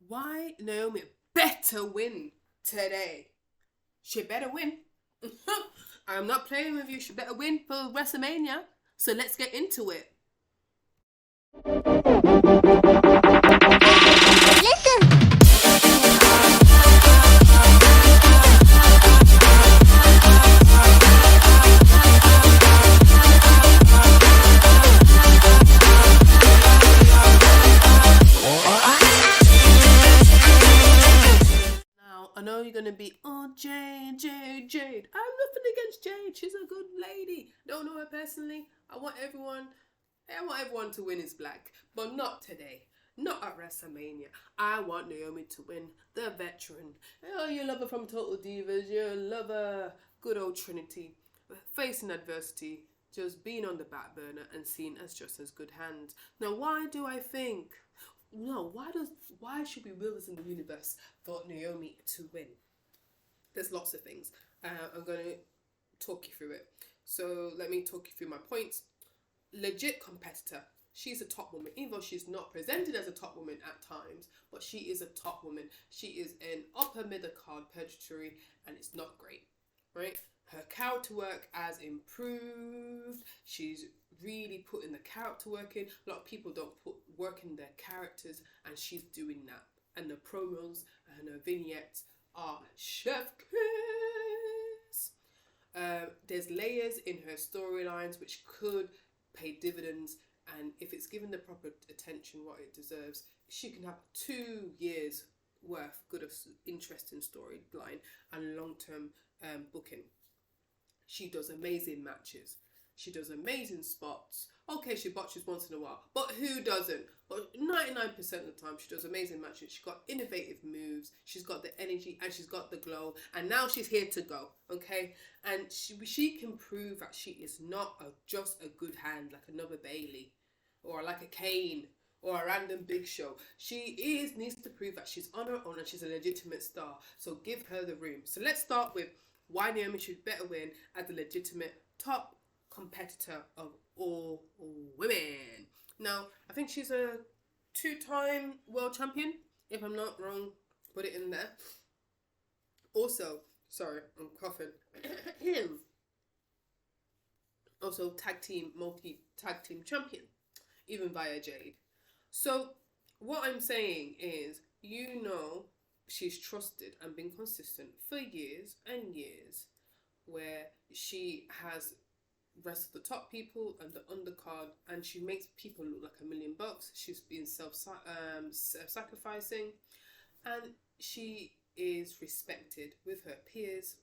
Why Naomi better win today? She better win. I'm not playing with you. She better win for Wrestlemania. So let's get into it. I know you're gonna be, oh, Jade. I'm nothing against Jade. She's a good lady. Don't know her personally. I want everyone to win is black, but not today. Not at WrestleMania. I want Naomi to win, the veteran. Oh, you love her from Total Divas. You love her. Good old Trinity. Facing adversity, just being on the back burner and seen as just as good hands. Now, why do I think? No, why should we will this in the universe for Naomi to win? There's lots of things. I'm going to talk you through it. So let me talk you through my points. Legit competitor. She's a top woman, even though she's not presented as a top woman at times, but she is a top woman. She is an upper middle card purgatory, and it's not great, right? Her character work has improved. She's really putting the character work in. A lot of people don't put work in their characters, and she's doing that. And the promos and her vignettes are chef kiss. There's layers in her storylines which could pay dividends, and if it's given the proper attention what it deserves, she can have 2 years worth good of interesting storyline and long-term booking. She does amazing matches. She does amazing spots. Okay, she botches once in a while, but who doesn't? But 99% of the time, she does amazing matches. She's got innovative moves. She's got the energy and she's got the glow. And now she's here to go, okay? And she can prove that she is not just a good hand like another Bailey or like a Kane or a random Big Show. She needs to prove that she's on her own and she's a legitimate star. So give her the room. So let's start with why Naomi should better win as the legitimate top competitor of all women. Now, I think she's a 2-time world champion. If I'm not wrong, put it in there. Also, sorry, I'm coughing. Also, tag team champion, even via Jade. So, what I'm saying is, she's trusted and been consistent for years and years, where she has wrestled the top people and the undercard, and she makes people look like $1 million. She's been self-sacrificing, and she is respected with her peers,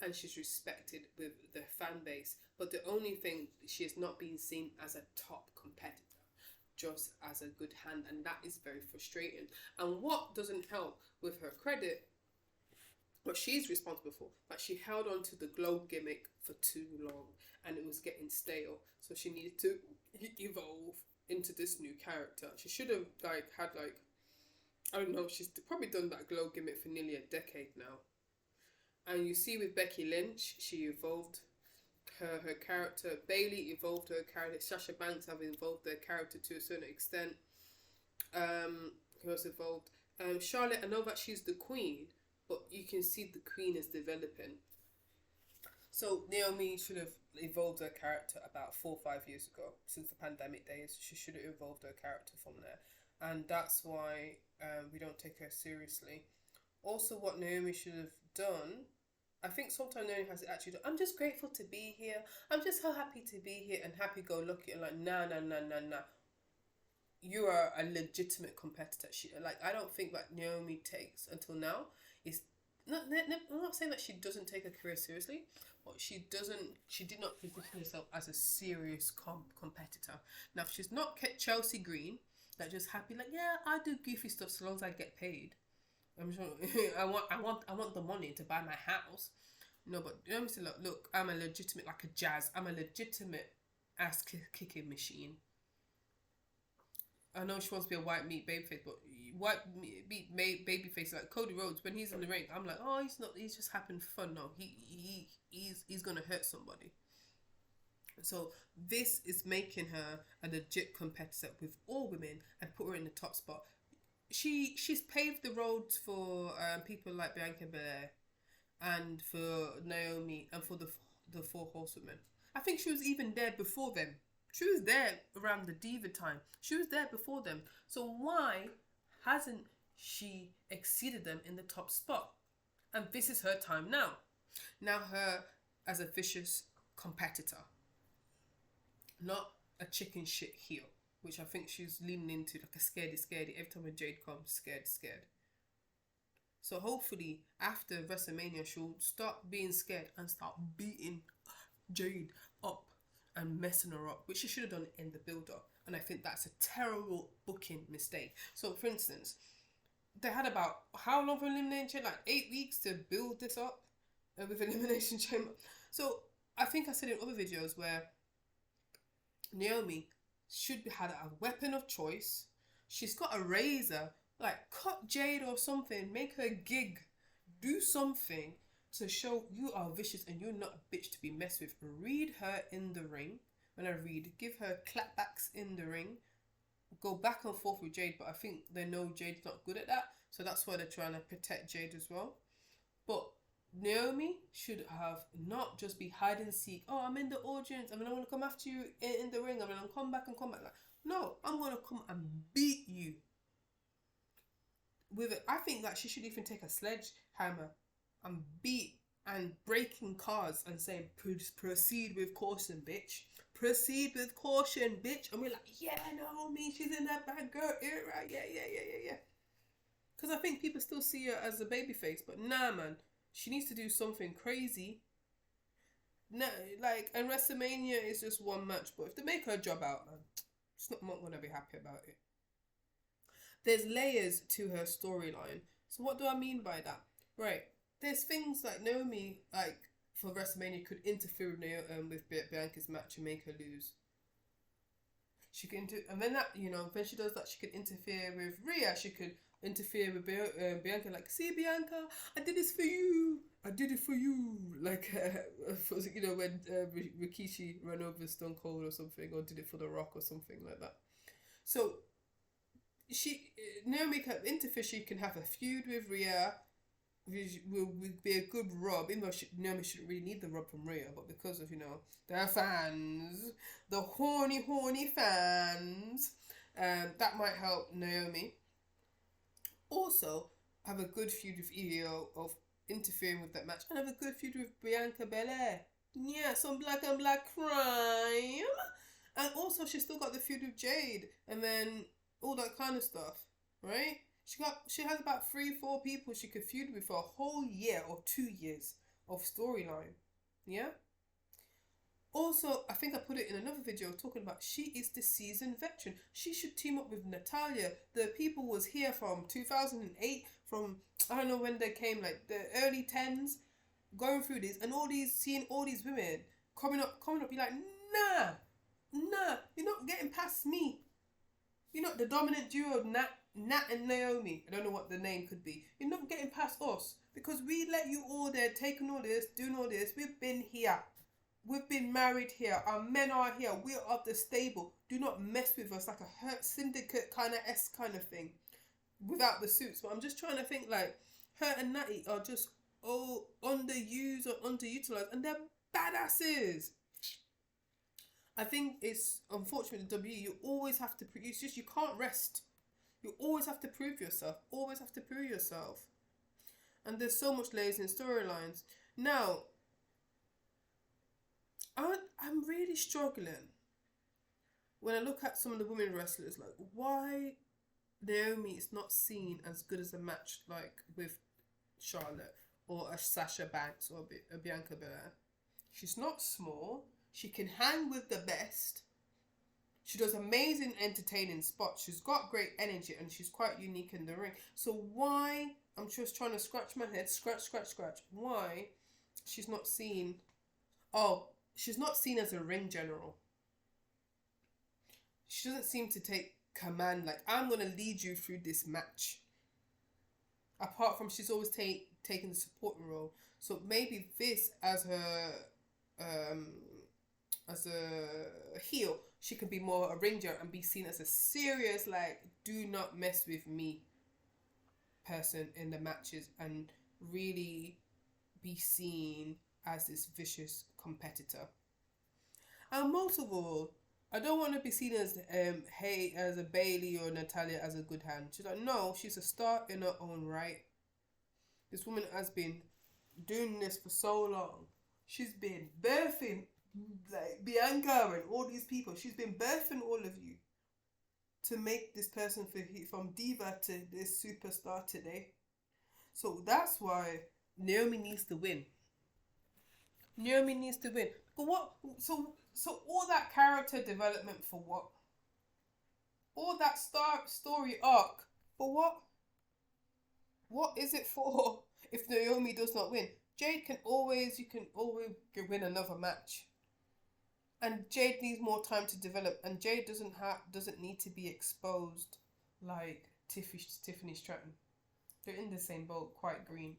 and she's respected with the fan base. But the only thing, she is not being seen as a top competitor, just as a good hand, and that is very frustrating. And what doesn't help with her credit, what she's responsible for, that she held on to the glow gimmick for too long and it was getting stale, so she needed to evolve into this new character. She should have had I don't know, she's probably done that glow gimmick for nearly a decade now. And you see with Becky Lynch, she evolved her character. Bailey evolved her character. Sasha Banks have evolved their character to a certain extent. Who else evolved? Charlotte, I know that she's the queen, but you can see the queen is developing. So Naomi should have evolved her character about 4 or 5 years ago, since the pandemic days. She should have evolved her character from there, and that's why we don't take her seriously. Also, what Naomi should have done, I think sometimes Naomi has actually done, I'm just grateful to be here. I'm just so happy to be here and happy-go-lucky, and like, nah. You are a legitimate competitor. I don't think that Naomi takes, until now, is not. I'm not saying that she doesn't take her career seriously, but she did not position herself as a serious competitor. Now, she's not Chelsea Green, that just happy like, yeah, I do goofy stuff so long as I get paid. I'm sure I want the money to buy my house. No, but Naomi said, look, I'm a legitimate, like a Jazz. I'm a legitimate ass kicking machine. I know she wants to be a white meat babyface, but white meat babyface like Cody Rhodes, when he's in the ring, I'm like, oh, he's just having fun. No, he's gonna hurt somebody. So this is making her a legit competitor with all women and put her in the top spot. she's paved the roads for people like Bianca Belair and for Naomi and for the Four Horsewomen. I think she was even there before them. She was there around the Diva time. She was there before them. So why hasn't she exceeded them in the top spot? And this is her time now. Now her as a vicious competitor. Not a chicken shit heel, which I think she's leaning into, like a scaredy. Every time a Jade comes, scared. So hopefully after WrestleMania, she'll stop being scared and start beating Jade up and messing her up, which she should have done in the build-up. And I think that's a terrible booking mistake. So for instance, they had about how long for Elimination Chamber? Like 8 weeks to build this up with Elimination Chamber. So I think I said in other videos where Naomi should have had a weapon of choice. She's got a razor. Like, cut Jade or something. Make her gig. Do something to show you are vicious and you're not a bitch to be messed with. Read her in the ring. When I read, give her clapbacks in the ring. Go back and forth with Jade, but I think they know Jade's not good at that. So that's why they're trying to protect Jade as well. But Naomi should have not just be hide and seek. Oh, I'm in the audience. I'm going to come after you in the ring. I'm going to come back. Like, no, I'm going to come and beat you. With it, I think that she should even take a sledgehammer and beat and breaking cars and saying, proceed with caution, bitch. Proceed with caution, bitch. And we're like, yeah, Naomi, she's in that bad girl era. Yeah. Because I think people still see her as a babyface. But nah, man. She needs to do something crazy. No, like, and WrestleMania is just one match. But if they make her job out, man, I'm not going to be happy about it. There's layers to her storyline. So what do I mean by that? Right. There's things like Naomi, like, for WrestleMania could interfere with Bianca's match and make her lose. She can do, and then that, when she does that, she could interfere with Rhea. She could interfere with Bianca, like, see, Bianca, I did this for you. I did it for you. Like, when Rikishi ran over Stone Cold or something, or did it for The Rock or something like that. So, Naomi can interfere. She can have a feud with Rhea, which will be a good rub, even though Naomi shouldn't really need the rub from Rhea, but because of, their fans, the horny fans, that might help Naomi. Also, have a good feud with Io of interfering with that match, and have a good feud with Bianca Belair. Yeah, some black and black crime. And also, she's still got the feud with Jade, and then all that kind of stuff, right? She has about 3-4 people she could feud with for a whole year or 2 years of storyline. Yeah? Also, I think I put it in another video talking about she is the seasoned veteran. She should team up with Natalya. The people was here from 2008, from, I don't know when they came, like the early 10s, going through this, and seeing all these women coming up, be like, nah, you're not getting past me. You're not the dominant duo of Nat and Naomi. I don't know what the name could be. You're not getting past us because we let you all there, taking all this, doing all this. We've been here. We've been married here. Our men are here. We're of the stable. Do not mess with us, like a Hurt Syndicate kind of thing without the suits. But I'm just trying to think, like, her and Natty are just underused or underutilized, and they're badasses. I think it's unfortunate with WWE, you always have to produce. You can't rest. You always have to prove yourself. And there's so much layers in storylines. Now, I'm really struggling when I look at some of the women wrestlers, like, why Naomi is not seen as good as a match like with Charlotte or a Sasha Banks or a Bianca Belair. She's not small. She can hang with the best. She does amazing entertaining spots. She's got great energy and she's quite unique in the ring. So why, I'm just trying to scratch my head, scratch. Why she's not seen, she's not seen as a ring general. She doesn't seem to take command, like, I'm going to lead you through this match. Apart from she's always taking the supporting role. So maybe this as her, as a heel, she can be more a ring general and be seen as a serious, like, do not mess with me person in the matches and really be seen as this vicious competitor. And most of all, I don't want to be seen as as a Bailey or Natalia as a good hand. She's like, no, she's a star in her own right. This woman has been doing this for so long. She's been birthing like Bianca and all these people. She's been birthing all of you to make this person from diva to this superstar today. So that's why Naomi needs to win. Naomi needs to win. But what? So all that character development for what? All that story arc for what? What is it for? If Naomi does not win, you can always win another match. And Jade needs more time to develop, and Jade doesn't need to be exposed like Tiffany Stratton. They're in the same boat, quite green.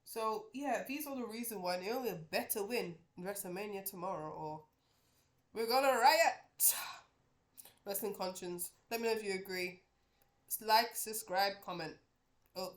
So yeah, these are the reasons why Naomi better win in Wrestlemania tomorrow, or we're gonna riot. Wrestling Conscience, let me know if you agree. Like, subscribe, comment. Oh,